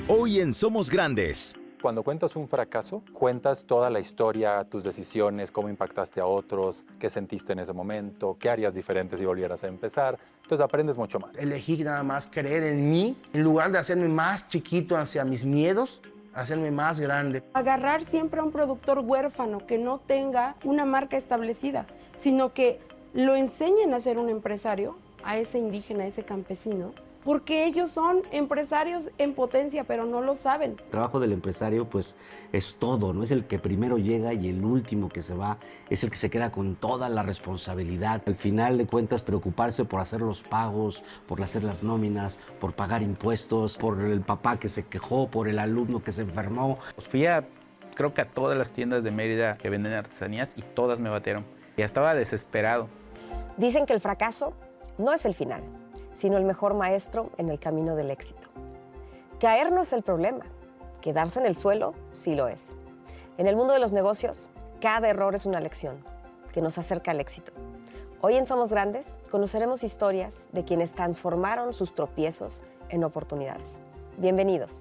Hoy en Somos Grandes. Cuando cuentas un fracaso, cuentas toda la historia, tus decisiones, cómo impactaste a otros, qué sentiste en ese momento, qué harías diferente si volvieras a empezar. Entonces aprendes mucho más. Elegí nada más creer en mí, en lugar de hacerme más chiquito hacia mis miedos, hacerme más grande. Agarrar siempre a un productor huérfano que no tenga una marca establecida, sino que lo enseñen a ser un empresario, a ese indígena, a ese campesino, porque ellos son empresarios en potencia, pero no lo saben. El trabajo del empresario pues es todo, no es el que primero llega y el último que se va, es el que se queda con toda la responsabilidad. Al final de cuentas, preocuparse por hacer los pagos, por hacer las nóminas, por pagar impuestos, por el papá que se quejó, por el alumno que se enfermó. Pues fui creo que a todas las tiendas de Mérida que venden artesanías y todas me batearon. Ya estaba desesperado. Dicen que el fracaso no es el final, sino el mejor maestro en el camino del éxito. Caer no es el problema, quedarse en el suelo sí lo es. En el mundo de los negocios, cada error es una lección que nos acerca al éxito. Hoy en Somos Grandes conoceremos historias de quienes transformaron sus tropiezos en oportunidades. Bienvenidos.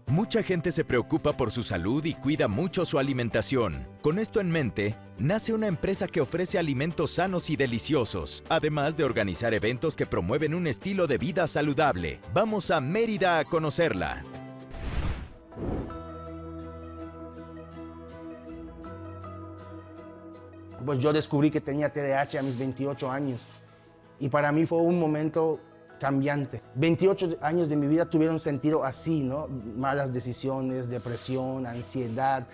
Mucha gente se preocupa por su salud y cuida mucho su alimentación. Con esto en mente, nace una empresa que ofrece alimentos sanos y deliciosos, además de organizar eventos que promueven un estilo de vida saludable. Vamos a Mérida a conocerla. Pues yo descubrí que tenía TDAH a mis 28 años y para mí fue un momento cambiante. 28 años de mi vida tuvieron sentido así, ¿no? Malas decisiones, depresión, ansiedad,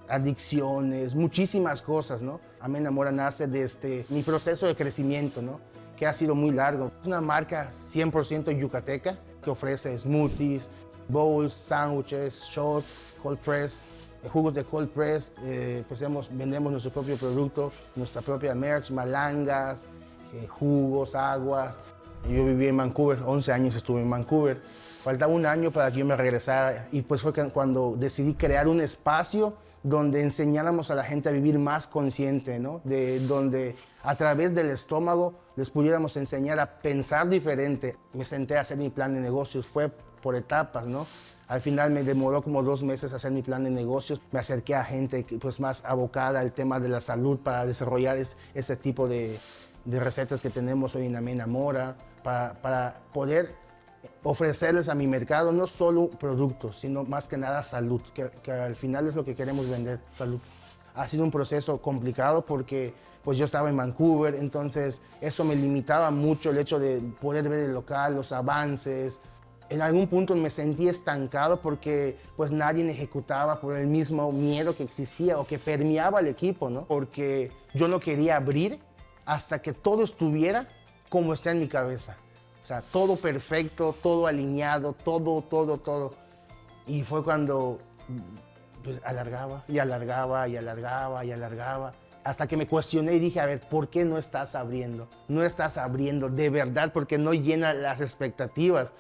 adicciones, muchísimas cosas, ¿no? Amena Mora nace desde mi proceso de crecimiento, ¿no? Que ha sido muy largo. Es una marca 100% yucateca que ofrece smoothies, bowls, sándwiches, shots, cold press, jugos de cold press. Vendemos nuestro propio producto, nuestra propia merch, malangas, jugos, aguas. Yo viví en Vancouver, 11 años estuve en Vancouver. Faltaba un año para que yo me regresara y pues fue cuando decidí crear un espacio donde enseñáramos a la gente a vivir más consciente, ¿no? Donde a través del estómago les pudiéramos enseñar a pensar diferente. Me senté a hacer mi plan de negocios, fue por etapas, ¿no? Al final me demoró como 2 meses hacer mi plan de negocios. Me acerqué a gente pues, más abocada al tema de la salud para desarrollar ese tipo de recetas que tenemos hoy en Amena Mora, para poder ofrecerles a mi mercado no solo productos, sino más que nada salud, que al final es lo que queremos vender, salud. Ha sido un proceso complicado porque pues yo estaba en Vancouver, entonces eso me limitaba mucho el hecho de poder ver el local, los avances. En algún punto me sentí estancado porque pues nadie ejecutaba por el mismo miedo que existía o que permeaba el equipo, ¿no? Porque yo no quería abrir hasta que todo estuviera como está en mi cabeza. O sea, todo perfecto, todo alineado, todo. Y fue cuando pues, alargaba, hasta que me cuestioné y dije, a ver, ¿por qué no estás abriendo? No estás abriendo de verdad porque no llena las expectativas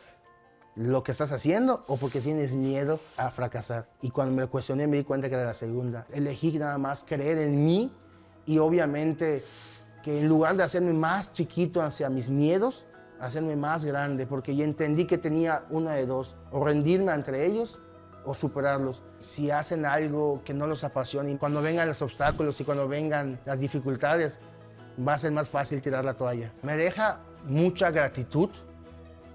lo que estás haciendo o porque tienes miedo a fracasar. Y cuando me lo cuestioné me di cuenta que era la segunda. Elegí nada más creer en mí y obviamente que en lugar de hacerme más chiquito hacia mis miedos, hacerme más grande, porque ya entendí que tenía una de dos, o rendirme entre ellos o superarlos. Si hacen algo que no los apasiona y cuando vengan los obstáculos y cuando vengan las dificultades, va a ser más fácil tirar la toalla. Me deja mucha gratitud,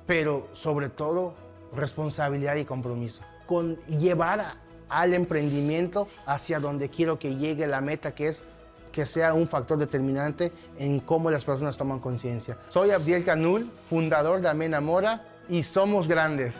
pero sobre todo responsabilidad y compromiso. Con llevar al emprendimiento hacia donde quiero que llegue la meta, que es que sea un factor determinante en cómo las personas toman conciencia. Soy Abdiel Canul, fundador de Amena Mora y Somos Grandes.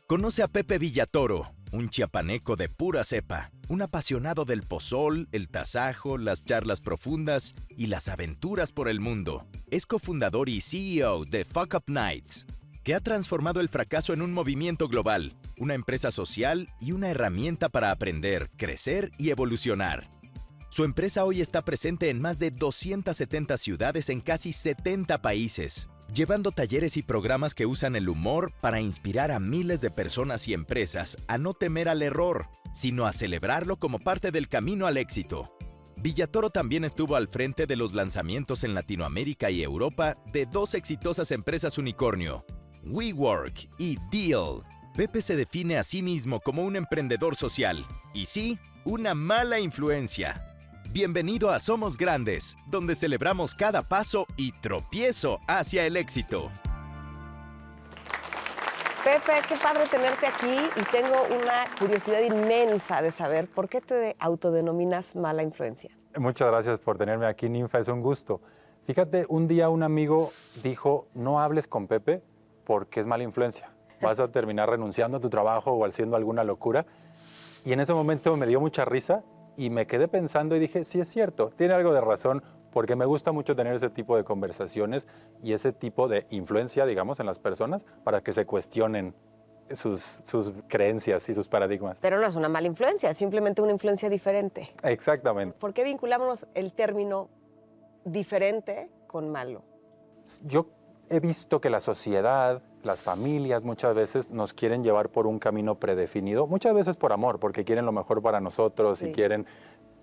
Conoce a Pepe Villatoro, un chiapaneco de pura cepa, un apasionado del pozol, el tasajo, las charlas profundas y las aventuras por el mundo. Es cofundador y CEO de Fuck Up Nights, que ha transformado el fracaso en un movimiento global, una empresa social y una herramienta para aprender, crecer y evolucionar. Su empresa hoy está presente en más de 270 ciudades en casi 70 países, llevando talleres y programas que usan el humor para inspirar a miles de personas y empresas a no temer al error, sino a celebrarlo como parte del camino al éxito. Villatoro también estuvo al frente de los lanzamientos en Latinoamérica y Europa de dos exitosas empresas unicornio, WeWork y Deal. Pepe se define a sí mismo como un emprendedor social y sí, una mala influencia. Bienvenido a Somos Grandes, donde celebramos cada paso y tropiezo hacia el éxito. Pepe, qué padre tenerte aquí y tengo una curiosidad inmensa de saber por qué te autodenominas mala influencia. Muchas gracias por tenerme aquí, Ninfa, es un gusto. Fíjate, un día un amigo dijo, no hables con Pepe porque es mala influencia. Vas a terminar renunciando a tu trabajo o haciendo alguna locura. Y en ese momento me dio mucha risa y me quedé pensando y dije, sí es cierto, tiene algo de razón, porque me gusta mucho tener ese tipo de conversaciones y ese tipo de influencia, digamos, en las personas para que se cuestionen sus creencias y sus paradigmas. Pero no es una mala influencia, es simplemente una influencia diferente. Exactamente. ¿Por qué vinculamos el término diferente con malo? Yo he visto que la sociedad, las familias muchas veces nos quieren llevar por un camino predefinido, muchas veces por amor, porque quieren lo mejor para nosotros y quieren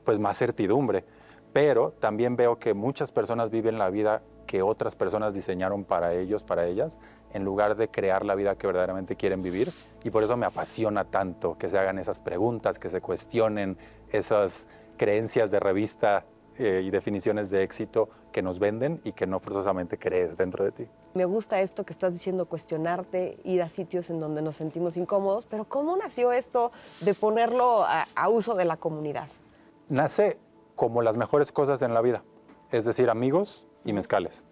pues más certidumbre. Pero también veo que muchas personas viven la vida que otras personas diseñaron para ellos, para ellas, en lugar de crear la vida que verdaderamente quieren vivir. Y por eso me apasiona tanto que se hagan esas preguntas, que se cuestionen esas creencias de revista y definiciones de éxito que nos venden y que no forzosamente crees dentro de ti. Me gusta esto que estás diciendo, cuestionarte, ir a sitios en donde nos sentimos incómodos, pero ¿cómo nació esto de ponerlo a uso de la comunidad? Nace como las mejores cosas en la vida, es decir, amigos y mezcales.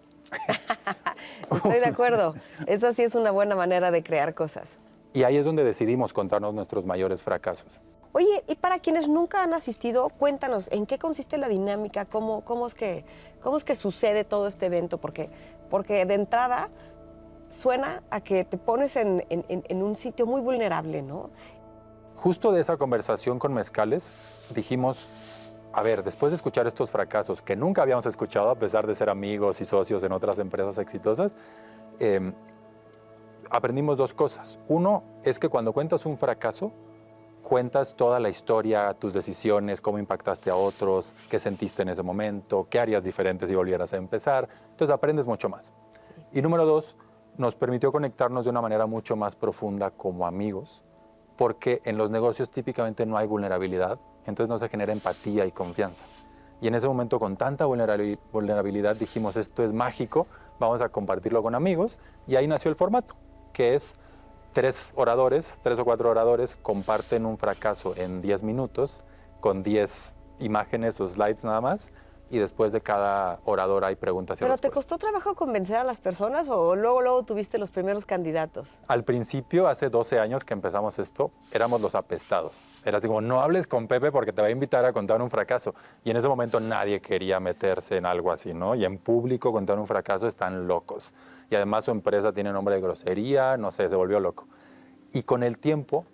Estoy de acuerdo, esa sí es una buena manera de crear cosas. Y ahí es donde decidimos contarnos nuestros mayores fracasos. Oye, y para quienes nunca han asistido, cuéntanos, ¿en qué consiste la dinámica? ¿Cómo es que sucede todo este evento? Porque de entrada suena a que te pones en un sitio muy vulnerable, ¿no? Justo de esa conversación con mezcales, dijimos, a ver, después de escuchar estos fracasos que nunca habíamos escuchado, a pesar de ser amigos y socios en otras empresas exitosas, aprendimos dos cosas. Uno es que cuando cuentas un fracaso, cuentas toda la historia, tus decisiones, cómo impactaste a otros, qué sentiste en ese momento, qué harías diferente si volvieras a empezar. Entonces aprendes mucho más. Sí. Y número dos, nos permitió conectarnos de una manera mucho más profunda como amigos, porque en los negocios típicamente no hay vulnerabilidad, entonces no se genera empatía y confianza. Y en ese momento, con tanta vulnerabilidad, dijimos, esto es mágico, vamos a compartirlo con amigos, y ahí nació el formato, que es 3 o 4 oradores comparten un fracaso en 10 minutos con 10 imágenes o slides nada más, y después de cada orador hay preguntas y ¿Pero respuestas. te costó trabajo convencer a las personas o luego tuviste los primeros candidatos? Al principio, hace 12 años que empezamos esto, éramos los apestados. Era así como, no hables con Pepe porque te va a invitar a contar un fracaso. Y en ese momento nadie quería meterse en algo así, ¿no? Y en público contar un fracaso están locos. Y además su empresa tiene nombre de grosería, no sé, se volvió loco. Y con el tiempo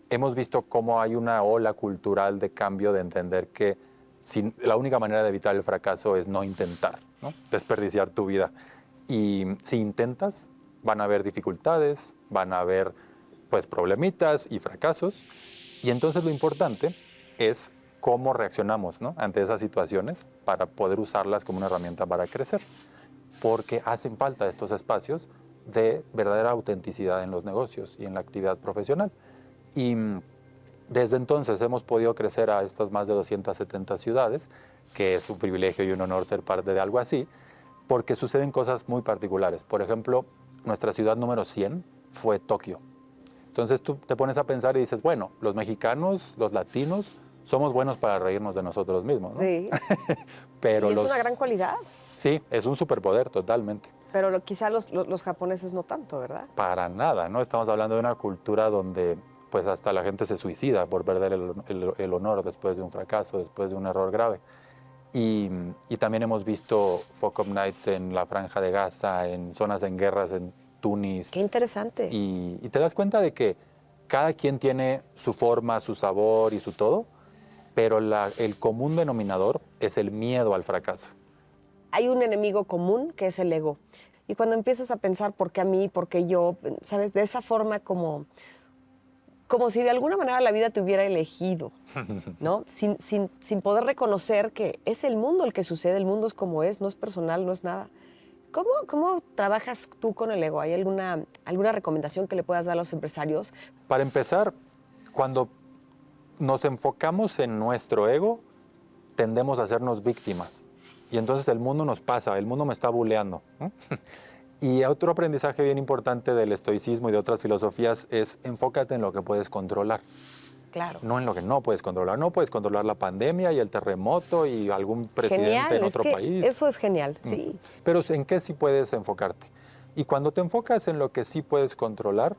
hemos visto cómo hay una ola cultural de cambio, de entender que la única manera de evitar el fracaso es no intentar, ¿no? Desperdiciar tu vida. Y si intentas, van a haber dificultades, van a haber pues, problemitas y fracasos. Y entonces lo importante es cómo reaccionamos, ¿no? Ante esas situaciones para poder usarlas como una herramienta para crecer. Porque hacen falta estos espacios de verdadera autenticidad en los negocios y en la actividad profesional. Y desde entonces hemos podido crecer a estas más de 270 ciudades, que es un privilegio y un honor ser parte de algo así, porque suceden cosas muy particulares. Por ejemplo, nuestra ciudad número 100 fue Tokio. Entonces tú te pones a pensar y dices, bueno, los mexicanos, los latinos, somos buenos para reírnos de nosotros mismos, ¿no? Sí. Pero ¿Y es una gran cualidad? Sí, es un superpoder totalmente. Pero quizá los japoneses no tanto, ¿verdad? Para nada, ¿no? Estamos hablando de una cultura donde pues hasta la gente se suicida por perder el honor después de un fracaso, después de un error grave. Y también hemos visto Fuck Up Nights en la Franja de Gaza, en zonas en guerras en Túnez. ¡Qué interesante! Y te das cuenta de que cada quien tiene su forma, su sabor y su todo, pero el común denominador es el miedo al fracaso. Hay un enemigo común que es el ego. Y cuando empiezas a pensar por qué a mí, por qué yo, ¿sabes? De esa forma como como si de alguna manera la vida te hubiera elegido, ¿no? Sin poder reconocer que es el mundo el que sucede, el mundo es como es, no es personal, no es nada. ¿Cómo trabajas tú con el ego? ¿Hay alguna recomendación que le puedas dar a los empresarios? Para empezar, cuando nos enfocamos en nuestro ego, tendemos a hacernos víctimas. Y entonces el mundo nos pasa, el mundo me está buleando, ¿no? Y otro aprendizaje bien importante del estoicismo y de otras filosofías es enfócate en lo que puedes controlar. Claro. No en lo que no puedes controlar. No puedes controlar la pandemia y el terremoto y algún presidente Genial, en otro país. Eso es genial, sí. Pero ¿en qué sí puedes enfocarte? Y cuando te enfocas en lo que sí puedes controlar,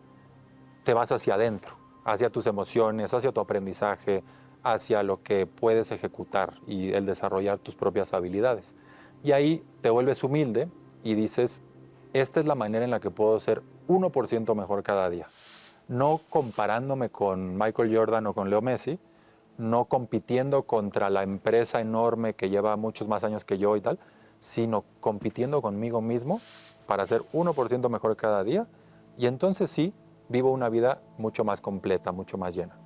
te vas hacia adentro, hacia tus emociones, hacia tu aprendizaje, hacia lo que puedes ejecutar y el desarrollar tus propias habilidades. Y ahí te vuelves humilde y dices, esta es la manera en la que puedo ser 1% mejor cada día. No comparándome con Michael Jordan o con Leo Messi, no compitiendo contra la empresa enorme que lleva muchos más años que yo y tal, sino compitiendo conmigo mismo para ser 1% mejor cada día. Y entonces sí, vivo una vida mucho más completa, mucho más llena.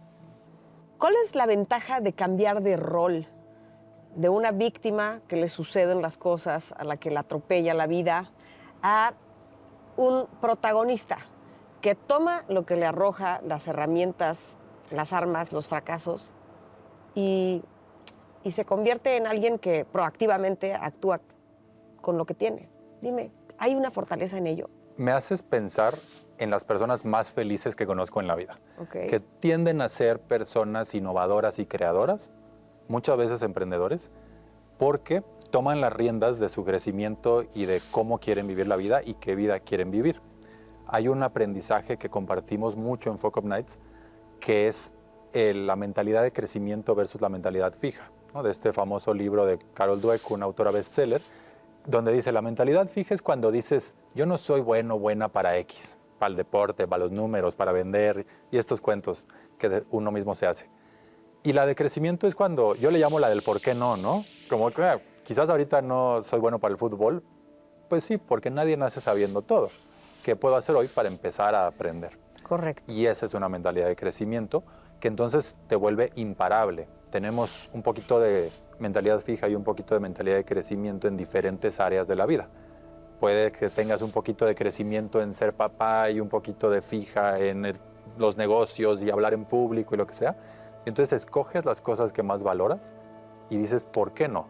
¿Cuál es la ventaja de cambiar de rol? De una víctima que le suceden las cosas, a la que la atropella la vida, a un protagonista que toma lo que le arroja, las herramientas, las armas, los fracasos, y se convierte en alguien que proactivamente actúa con lo que tiene. Dime, ¿hay una fortaleza en ello? Me haces pensar en las personas más felices que conozco en la vida, Okay. que tienden a ser personas innovadoras y creadoras, muchas veces emprendedores, porque toman las riendas de su crecimiento y de cómo quieren vivir la vida y qué vida quieren vivir. Hay un aprendizaje que compartimos mucho en Fuck Up Nights, que es la mentalidad de crecimiento versus la mentalidad fija, ¿no? De este famoso libro de Carol Dweck, una autora bestseller, donde dice, la mentalidad fija es cuando dices, yo no soy buena para X, para el deporte, para los números, para vender, y estos cuentos que uno mismo se hace. Y la de crecimiento es cuando, yo le llamo la del por qué no, ¿no? Como que quizás ahorita no soy bueno para el fútbol, pues sí, porque nadie nace sabiendo todo. ¿Qué puedo hacer hoy para empezar a aprender? Correcto. Y esa es una mentalidad de crecimiento que entonces te vuelve imparable. Tenemos un poquito de mentalidad fija y un poquito de mentalidad de crecimiento en diferentes áreas de la vida. Puede que tengas un poquito de crecimiento en ser papá y un poquito de fija en los negocios y hablar en público y lo que sea. Entonces escoges las cosas que más valoras y dices, ¿por qué no?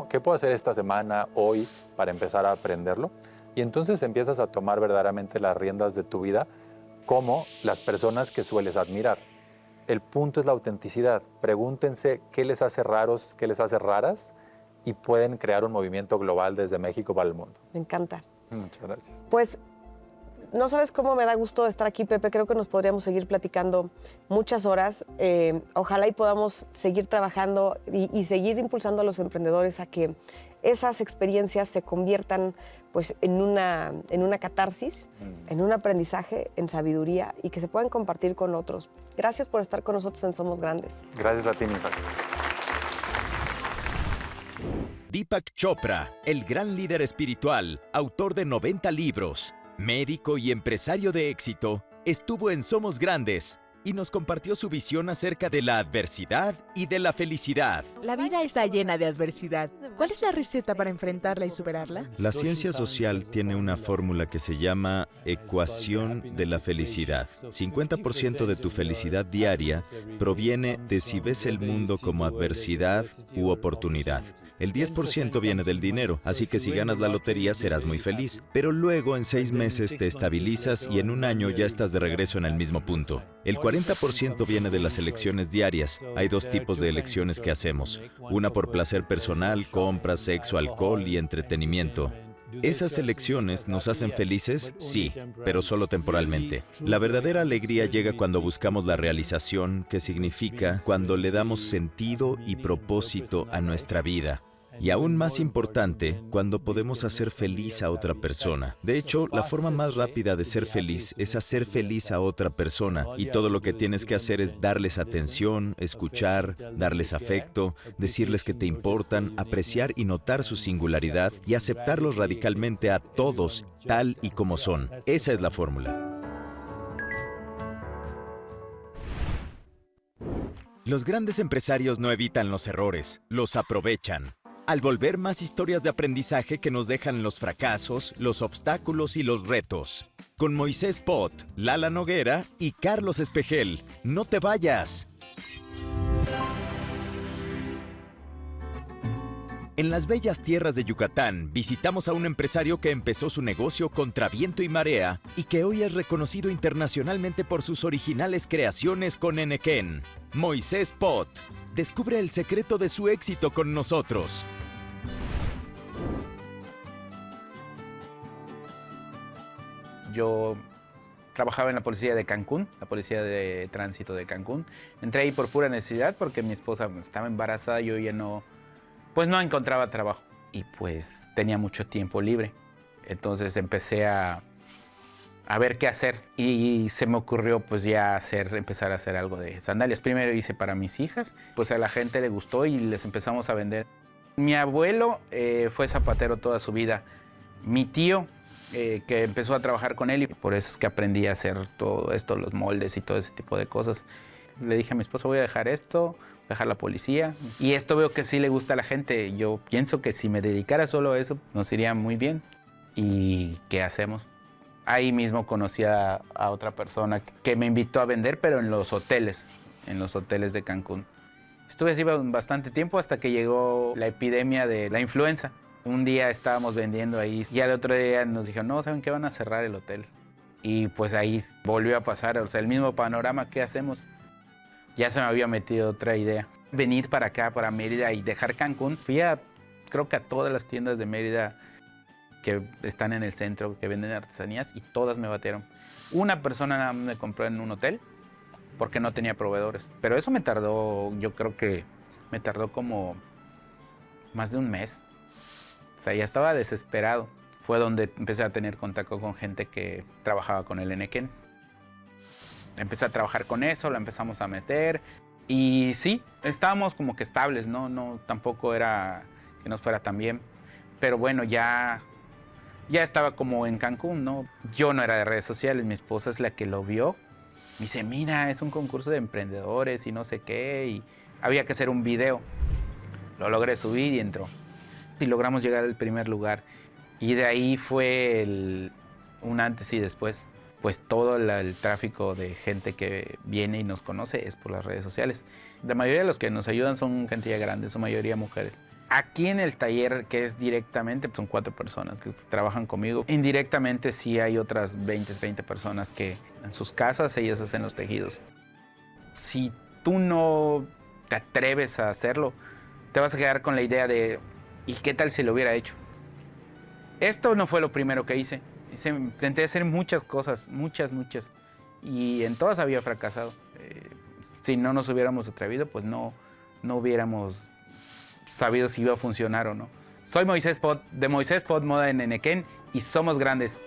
¿Qué puedo hacer esta semana, hoy, para empezar a aprenderlo? Y entonces empiezas a tomar verdaderamente las riendas de tu vida como las personas que sueles admirar. El punto es la autenticidad. Pregúntense qué les hace raros, qué les hace raras y pueden crear un movimiento global desde México para el mundo. Me encanta. Muchas gracias. Pues no sabes cómo me da gusto estar aquí, Pepe. Creo que nos podríamos seguir platicando muchas horas. Ojalá y podamos seguir trabajando y seguir impulsando a los emprendedores a que esas experiencias se conviertan pues, en una catarsis, en un aprendizaje, en sabiduría y que se puedan compartir con otros. Gracias por estar con nosotros en Somos Grandes. Gracias a ti, Nicolás. Deepak Chopra, el gran líder espiritual, autor de 90 libros, médico y empresario de éxito, estuvo en Somos Grandes y nos compartió su visión acerca de la adversidad y de la felicidad. La vida está llena de adversidad. ¿Cuál es la receta para enfrentarla y superarla? La ciencia social tiene una fórmula que se llama ecuación de la felicidad. 50% de tu felicidad diaria proviene de si ves el mundo como adversidad u oportunidad. El 10% viene del dinero, así que si ganas la lotería serás muy feliz. Pero luego en 6 meses te estabilizas y en un año ya estás de regreso en el mismo punto. El 40% viene de las elecciones diarias. Hay 2 tipos de elecciones que hacemos. Una por placer personal, compras, sexo, alcohol y entretenimiento. ¿Esas elecciones nos hacen felices? Sí, pero solo temporalmente. La verdadera alegría llega cuando buscamos la realización, que significa cuando le damos sentido y propósito a nuestra vida. Y aún más importante, cuando podemos hacer feliz a otra persona. De hecho, la forma más rápida de ser feliz es hacer feliz a otra persona. Y todo lo que tienes que hacer es darles atención, escuchar, darles afecto, decirles que te importan, apreciar y notar su singularidad y aceptarlos radicalmente a todos, tal y como son. Esa es la fórmula. Los grandes empresarios no evitan los errores, los aprovechan. Al volver más historias de aprendizaje que nos dejan los fracasos, los obstáculos y los retos. Con Moisés Pot, Lala Noguera y Carlos Espejel. ¡No te vayas! En las bellas tierras de Yucatán, visitamos a un empresario que empezó su negocio contra viento y marea y que hoy es reconocido internacionalmente por sus originales creaciones con Enequén. Moisés Pot. Descubre el secreto de su éxito con nosotros. Yo trabajaba en la policía de Cancún, la policía de tránsito de Cancún. Entré ahí por pura necesidad porque mi esposa estaba embarazada y yo ya no encontraba trabajo. Y pues tenía mucho tiempo libre. Entonces empecé a ver qué hacer. Y se me ocurrió pues ya empezar a hacer algo de sandalias. Primero hice para mis hijas, pues a la gente le gustó y les empezamos a vender. Mi abuelo fue zapatero toda su vida. Mi tío, que empezó a trabajar con él, y por eso es que aprendí a hacer todo esto, los moldes y todo ese tipo de cosas. Le dije a mi esposa, voy a dejar esto, voy a dejar la policía. Y esto veo que sí le gusta a la gente. Yo pienso que si me dedicara solo a eso, nos iría muy bien. ¿Y qué hacemos? Ahí mismo conocí a otra persona que me invitó a vender, pero en los hoteles de Cancún. Estuve así bastante tiempo hasta que llegó la epidemia de la influenza. Un día estábamos vendiendo ahí y al otro día nos dijeron, no, ¿saben qué? Van a cerrar el hotel. Y pues ahí volvió a pasar, o sea, el mismo panorama, ¿qué hacemos? Ya se me había metido otra idea. Venir para acá, para Mérida y dejar Cancún. Creo que a todas las tiendas de Mérida que están en el centro, que venden artesanías, y todas me batearon. Una persona nada más me compró en un hotel porque no tenía proveedores. Pero eso me tardó, yo creo que me tardó como más de un mes. O sea, ya estaba desesperado. Fue donde empecé a tener contacto con gente que trabajaba con el Enequén. Empecé a trabajar con eso, lo empezamos a meter. Y sí, estábamos como que estables, ¿no? Tampoco era que nos fuera tan bien. Pero bueno, ya estaba como en Cancún, ¿no? Yo no era de redes sociales, mi esposa es la que lo vio. Me dice, mira, es un concurso de emprendedores y no sé qué. Y había que hacer un video. Lo logré subir y entró. Y logramos llegar al primer lugar. Y de ahí fue un antes y después. Pues todo el tráfico de gente que viene y nos conoce es por las redes sociales. La mayoría de los que nos ayudan son gente ya grande, su mayoría mujeres. Aquí en el taller, que es directamente, son 4 personas que trabajan conmigo. Indirectamente sí hay otras 20 personas que en sus casas ellas hacen los tejidos. Si tú no te atreves a hacerlo, te vas a quedar con la idea de ¿y qué tal si lo hubiera hecho? Esto no fue lo primero que hice. Intenté hacer muchas cosas, muchas. Y en todas había fracasado. Si no nos hubiéramos atrevido, pues no hubiéramos sabido si iba a funcionar o no. Soy Moisés Pot, de Moisés Pot Moda en Enequén, y somos grandes.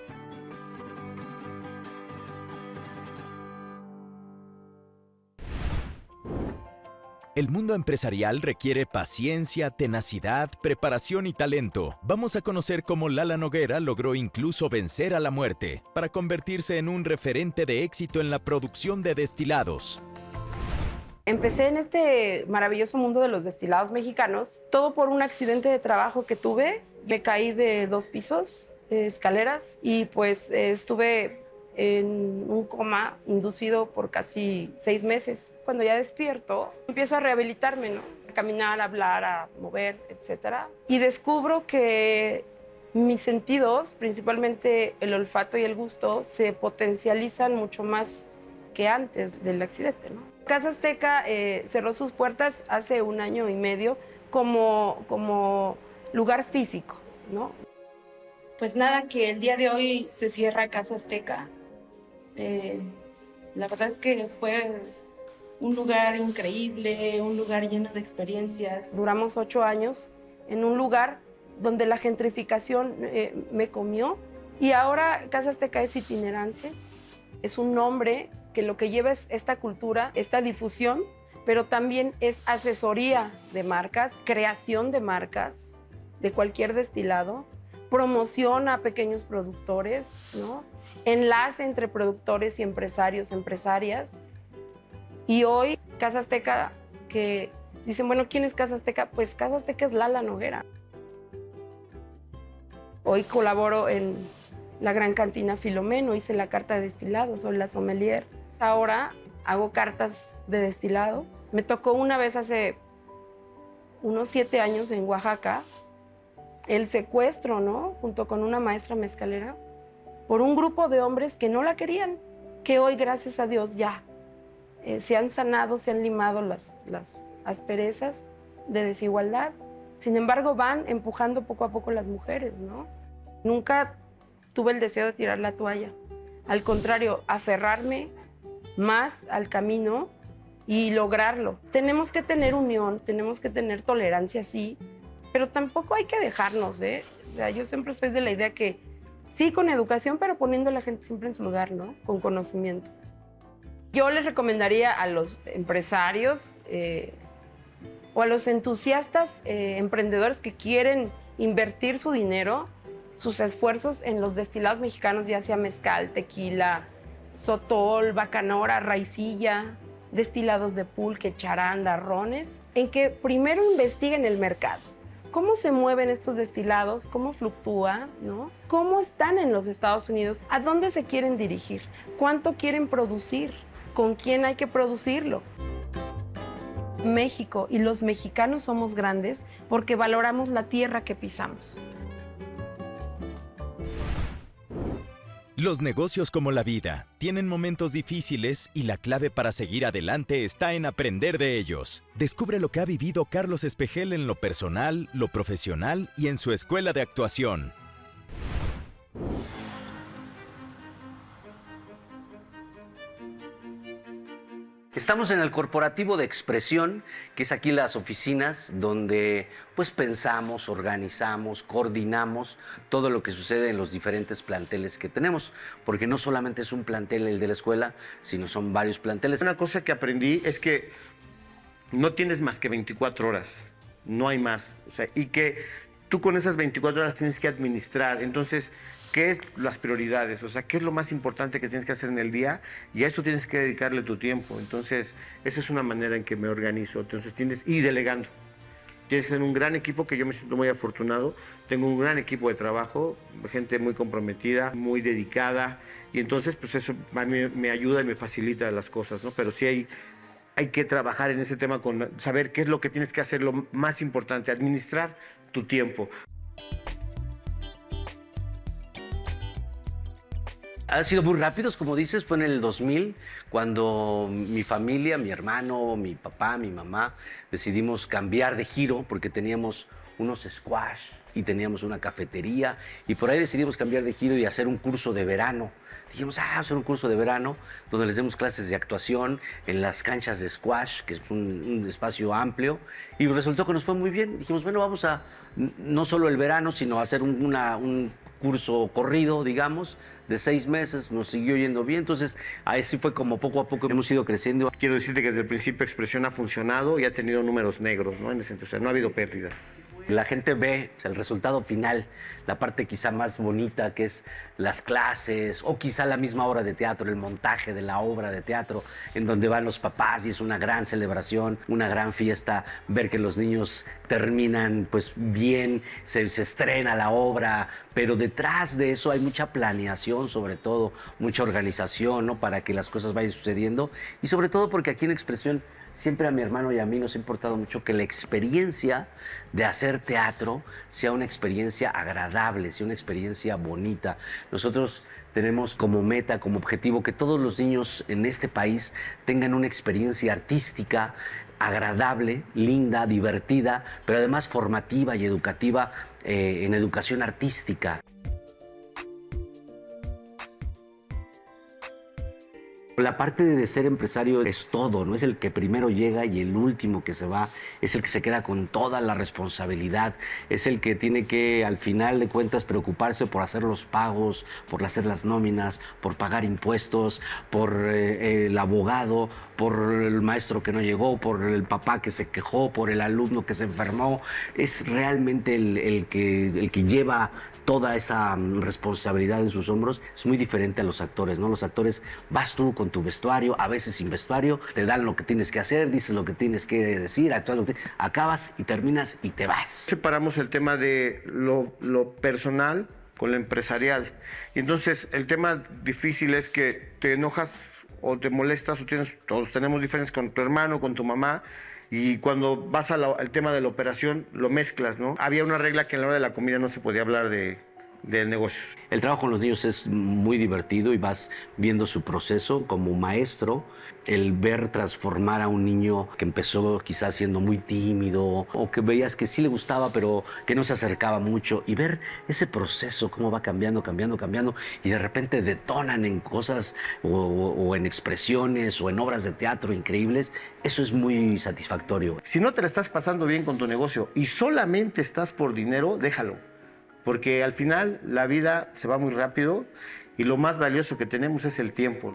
El mundo empresarial requiere paciencia, tenacidad, preparación y talento. Vamos a conocer cómo Lala Noguera logró incluso vencer a la muerte para convertirse en un referente de éxito en la producción de destilados. Empecé en este maravilloso mundo de los destilados mexicanos, todo por un accidente de trabajo que tuve. Me caí de 2 pisos, escaleras, y pues estuve en un coma inducido por casi 6 meses. Cuando ya despierto, empiezo a rehabilitarme, ¿no? A caminar, a hablar, a mover, etc. Y descubro que mis sentidos, principalmente el olfato y el gusto, se potencializan mucho más que antes del accidente, ¿no? Casa Azteca cerró sus puertas hace 1 año y medio como lugar físico, ¿no? Pues nada, que el día de hoy se cierra Casa Azteca. La verdad es que fue un lugar increíble, un lugar lleno de experiencias. Duramos 8 años en un lugar donde la gentrificación me comió, y ahora Casa Azteca es itinerante, es un nombre que lo que lleva es esta cultura, esta difusión, pero también es asesoría de marcas, creación de marcas, de cualquier destilado, promoción a pequeños productores, ¿no? Enlace entre productores y empresarios, empresarias. Y hoy Casa Azteca que dicen, bueno, ¿quién es Casa Azteca? Pues Casa Azteca es Lala Noguera. Hoy colaboro en la Gran Cantina Filomeno, hice la carta de destilados, soy la sommelier. Ahora hago cartas de destilados. Me tocó una vez hace unos 7 años en Oaxaca el secuestro, ¿no? Junto con una maestra mezcalera, por un grupo de hombres que no la querían, que hoy, gracias a Dios, ya se han sanado, se han limado las asperezas de desigualdad. Sin embargo, van empujando poco a poco las mujeres, ¿no? Nunca tuve el deseo de tirar la toalla. Al contrario, aferrarme más al camino y lograrlo. Tenemos que tener unión, tenemos que tener tolerancia, sí, pero tampoco hay que dejarnos, ¿eh? O sea, yo siempre soy de la idea que sí, con educación, pero poniendo a la gente siempre en su lugar, ¿no? Con conocimiento. Yo les recomendaría a los empresarios o a los entusiastas emprendedores que quieren invertir su dinero, sus esfuerzos en los destilados mexicanos, ya sea mezcal, tequila, sotol, bacanora, raicilla, destilados de pulque, charanda, rones, en que primero investiguen el mercado. ¿Cómo se mueven estos destilados? ¿Cómo fluctúa? ¿No? ¿Cómo están en los Estados Unidos? ¿A dónde se quieren dirigir? ¿Cuánto quieren producir? ¿Con quién hay que producirlo? México y los mexicanos somos grandes porque valoramos la tierra que pisamos. Los negocios, como la vida, tienen momentos difíciles y la clave para seguir adelante está en aprender de ellos. Descubre lo que ha vivido Carlos Espejel en lo personal, lo profesional y en su escuela de actuación. Estamos en el Corporativo de Expresión, que es aquí las oficinas donde pues pensamos, organizamos, coordinamos todo lo que sucede en los diferentes planteles que tenemos, porque no solamente es un plantel el de la escuela, sino son varios planteles. Una cosa que aprendí es que no tienes más que 24 horas, no hay más, o sea, y que tú con esas 24 horas tienes que administrar. Entonces, ¿qué es las prioridades? O sea, ¿qué es lo más importante que tienes que hacer en el día? Y a eso tienes que dedicarle tu tiempo. Entonces, esa es una manera en que me organizo. Entonces, y delegando. Tienes que tener un gran equipo, que yo me siento muy afortunado. Tengo un gran equipo de trabajo, gente muy comprometida, muy dedicada. Y entonces, pues eso a mí me ayuda y me facilita las cosas, ¿no? Pero sí hay que trabajar en ese tema con saber qué es lo que tienes que hacer, lo más importante, administrar tu tiempo. Han sido muy rápidos, como dices, fue en el 2000 cuando mi familia, mi hermano, mi papá, mi mamá, decidimos cambiar de giro porque teníamos unos squash y teníamos una cafetería y por ahí decidimos cambiar de giro y hacer un curso de verano. Dijimos, hacer un curso de verano donde les demos clases de actuación en las canchas de squash, que es un espacio amplio, y resultó que nos fue muy bien. Dijimos, bueno, vamos a no solo el verano, sino a hacer un curso corrido, digamos, de 6 meses, nos siguió yendo bien, entonces así fue como poco a poco hemos ido creciendo. Quiero decirte que desde el principio Expresión ha funcionado y ha tenido números negros, ¿no? En ese sentido, o sea, no ha habido pérdidas. La gente ve el resultado final, la parte quizá más bonita, que es las clases, o quizá la misma obra de teatro, el montaje de la obra de teatro, en donde van los papás y es una gran celebración, una gran fiesta, ver que los niños terminan pues bien, se estrena la obra, pero detrás de eso hay mucha planeación, sobre todo, mucha organización, ¿no? Para que las cosas vayan sucediendo, y sobre todo porque aquí en Expresión siempre a mi hermano y a mí nos ha importado mucho que la experiencia de hacer teatro sea una experiencia agradable, sea una experiencia bonita. Nosotros tenemos como meta, como objetivo, que todos los niños en este país tengan una experiencia artística agradable, linda, divertida, pero además formativa y educativa en educación artística. La parte de ser empresario es todo, no es el que primero llega y el último que se va, es el que se queda con toda la responsabilidad, es el que tiene que al final de cuentas preocuparse por hacer los pagos, por hacer las nóminas, por pagar impuestos, por el abogado, por el maestro que no llegó, por el papá que se quejó, por el alumno que se enfermó. Es realmente el que lleva toda esa responsabilidad en sus hombros, es muy diferente a los actores, ¿no? Los actores, vas tú con tu vestuario, a veces sin vestuario, te dan lo que tienes que hacer, dices lo que tienes que decir, actúas lo que acabas y terminas y te vas. Separamos el tema de lo personal con lo empresarial. Y entonces el tema difícil es que te enojas o te molestas o todos tenemos diferencias con tu hermano, con tu mamá. Y cuando vas al tema de la operación, lo mezclas, ¿no? Había una regla que en la hora de la comida no se podía hablar de negocios. El trabajo con los niños es muy divertido y vas viendo su proceso como maestro. El ver transformar a un niño que empezó quizás siendo muy tímido o que veías que sí le gustaba pero que no se acercaba mucho y ver ese proceso, cómo va cambiando y de repente detonan en cosas o en expresiones o en obras de teatro increíbles, eso es muy satisfactorio. Si no te la estás pasando bien con tu negocio y solamente estás por dinero, déjalo. Porque al final la vida se va muy rápido y lo más valioso que tenemos es el tiempo.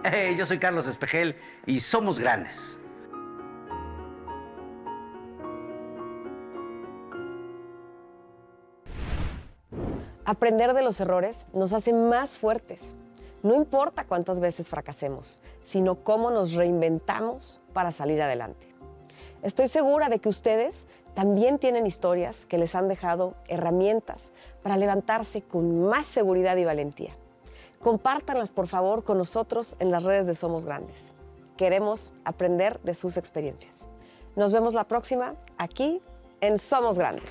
Hey, yo soy Carlos Espejel y somos grandes. Aprender de los errores nos hace más fuertes. No importa cuántas veces fracasemos, sino cómo nos reinventamos para salir adelante. Estoy segura de que ustedes también tienen historias que les han dejado herramientas para levantarse con más seguridad y valentía. Compártanlas, por favor, con nosotros en las redes de Somos Grandes. Queremos aprender de sus experiencias. Nos vemos la próxima aquí en Somos Grandes.